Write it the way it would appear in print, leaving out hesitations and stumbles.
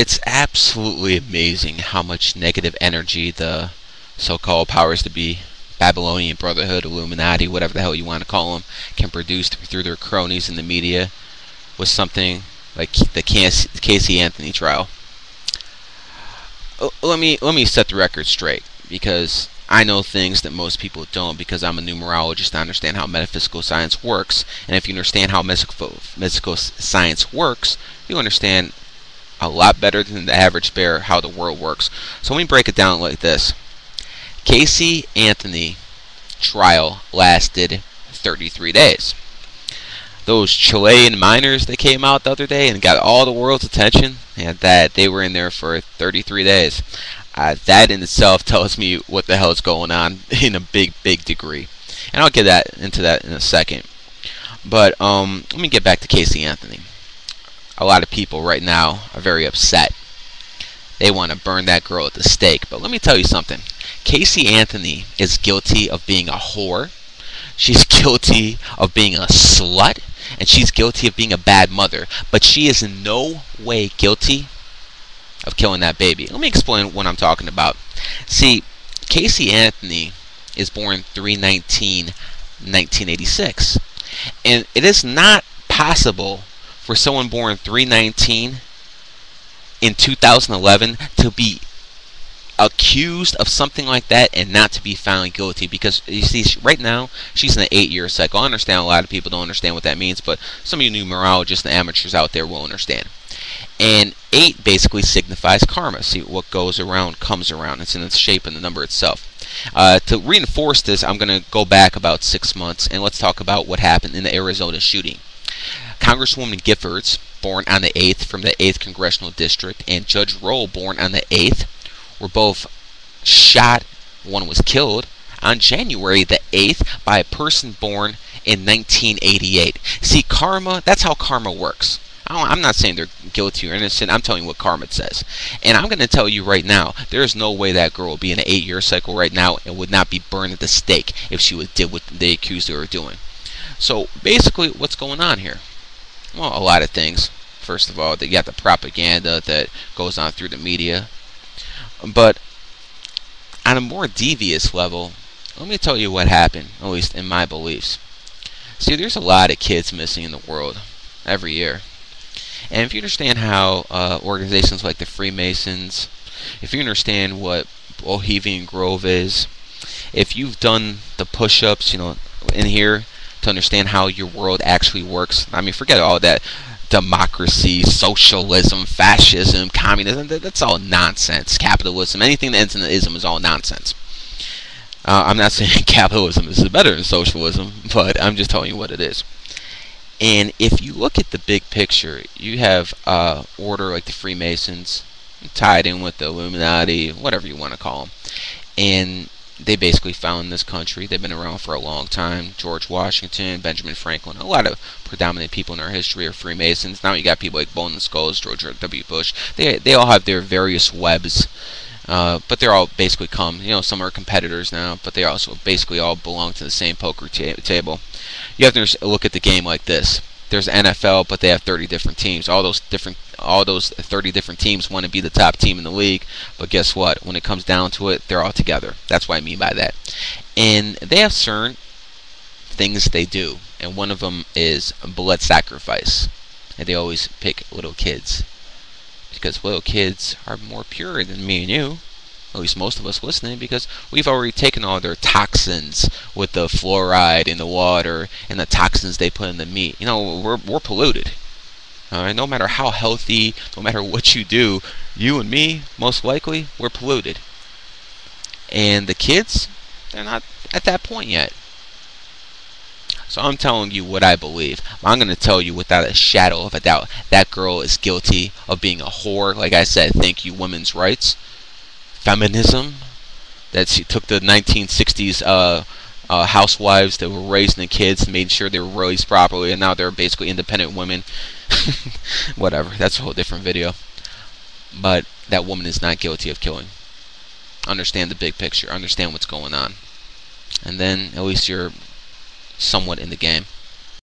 It's absolutely amazing how much negative energy the so-called powers to be, Babylonian Brotherhood, Illuminati, whatever the hell you want to call them, can produce through their cronies in the media with something like the Casey Anthony trial. Let me set the record straight, because I know things that most people don't, because I'm a numerologist. I understand how metaphysical science works, and if you understand how metaphysical science works, you understand a lot better than the average bear how the world works. So let me break it down like this. Casey Anthony trial lasted 33 days. Those Chilean miners that came out the other day and got all the world's attention, and that they were in there for 33 days. That in itself tells me what the hell is going on in a big degree. And I'll get into that in a second. But let me get back to Casey Anthony. A lot of people right now are very upset. They want to burn that girl at the stake. But let me tell you something. Casey Anthony is guilty of being a whore. She's guilty of being a slut. And she's guilty of being a bad mother. But she is in no way guilty of killing that baby. Let me explain what I'm talking about. See, Casey Anthony is born 3/19/1986. And it is not possible for someone born 3/19 in 2011 to be accused of something like that and not to be found guilty, because you see, right now she's in an 8-year cycle. I understand a lot of people don't understand what that means, but some of you numerologists and amateurs out there will understand. And 8 basically signifies karma. See, what goes around comes around. It's in its shape and the number itself. To reinforce this, I'm going to go back about 6 months, and let's talk about what happened in the Arizona shooting. Congresswoman Giffords, born on the 8th from the 8th Congressional District, and Judge Roll, born on the 8th, were both shot. One was killed on January the 8th by a person born in 1988. See, karma, that's how karma works. I'm not saying they're guilty or innocent. I'm telling you what karma says. And I'm going to tell you right now, there is no way that girl will be in an 8-year cycle right now and would not be burned at the stake if she did what they accused her of doing. So basically, what's going on here? Well, a lot of things. First of all, you got the propaganda that goes on through the media. But on a more devious level, let me tell you what happened, at least in my beliefs. See, there's a lot of kids missing in the world every year. And if you understand how organizations like the Freemasons, if you understand what Bohemian Grove is, if you've done the push-ups, in here to understand how your world actually works, I mean, forget all that democracy, socialism, fascism, communism, that's all nonsense. Capitalism, anything that ends in ism is all nonsense. I'm not saying capitalism is better than socialism, but I'm just telling you what it is. And if you look at the big picture, you have order like the Freemasons, tied in with the Illuminati, whatever you want to call them. And they basically found this country. They've been around for a long time. George Washington, Benjamin Franklin, a lot of predominant people in our history are Freemasons. Now you got people like Bone and Skulls, George W. Bush. They all have their various webs, but they're all basically some are competitors now, but they also basically all belong to the same poker table. You have to look at the game like this. There's NFL, but they have 30 different teams. All those 30 different teams want to be the top team in the league, but guess what? When it comes down to it, they're all together. That's what I mean by that. And they have certain things they do, and one of them is blood sacrifice. And they always pick little kids, because little kids are more pure than me and you. At least most of us listening, because we've already taken all their toxins with the fluoride in the water and the toxins they put in the meat. We're polluted. All right, no matter how healthy, no matter what you do, you and me, most likely, we're polluted. And the kids, they're not at that point yet. So I'm telling you what I believe. I'm going to tell you without a shadow of a doubt, that girl is guilty of being a whore. Like I said, thank you, women's rights. Feminism, that she took the 1960s housewives that were raising the kids, made sure they were raised properly, and now they're basically independent women. Whatever, that's a whole different video. But that woman is not guilty of killing. Understand the big picture, understand what's going on, and then at least you're somewhat in the game.